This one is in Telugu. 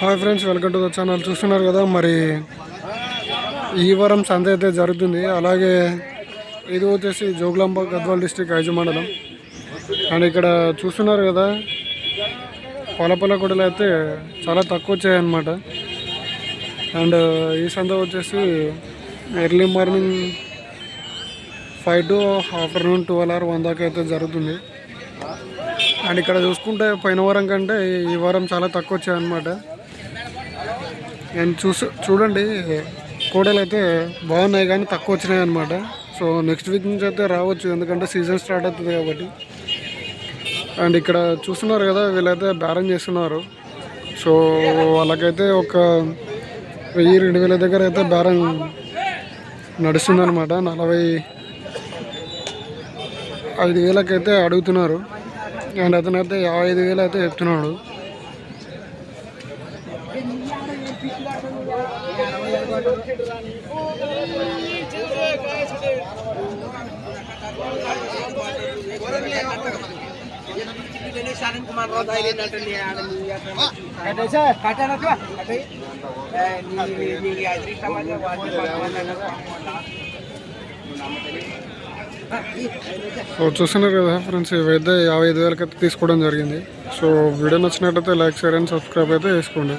Hi friends, welcome to the channel. చూస్తున్నారు కదా, మరి ఈ వారం సంత అయితే జరుగుతుంది. అలాగే ఇది వచ్చేసి జోగులాంబ గద్వాల్ డిస్ట్రిక్ట్ ఐజు మండలం. అండ్ ఇక్కడ చూస్తున్నారు కదా, పొల కొడలు అయితే చాలా తక్కువ వచ్చాయన్నమాట. అండ్ ఈ సంత వచ్చేసి early morning 5 to afternoon 12 or 1 దాకా అయితే జరుగుతుంది. అండ్ ఇక్కడ చూసుకుంటే పోయిన వారం కంటే ఈ వారం చాలా తక్కువ వచ్చాయన్నమాట. అండ్ చూడండి, కోడలు అయితే బాగున్నాయి కానీ తక్కువ వచ్చినాయి అనమాట. సో నెక్స్ట్ వీక్ నుంచి అయితే రావచ్చు, ఎందుకంటే సీజన్ స్టార్ట్ అవుతుంది కాబట్టి. అండ్ ఇక్కడ చూస్తున్నారు కదా, వీళ్ళైతే బేరం చేస్తున్నారు. సో వాళ్ళకైతే ఒక 1000-2000 దగ్గర అయితే బేరం నడుస్తుంది అనమాట. 45,000 అయితే అడుగుతున్నారు. అండ్ అతనైతే 55,000 అయితే చెప్తున్నాడు. సో చూస్తున్నారు కదా ఫ్రెండ్స్, ఇవైతే 55,000 అయితే తీసుకోవడం జరిగింది. సో వీడియో నచ్చినట్టయితే లైక్, షేర్ అండ్ సబ్స్క్రైబ్ అయితే చేసుకోండి.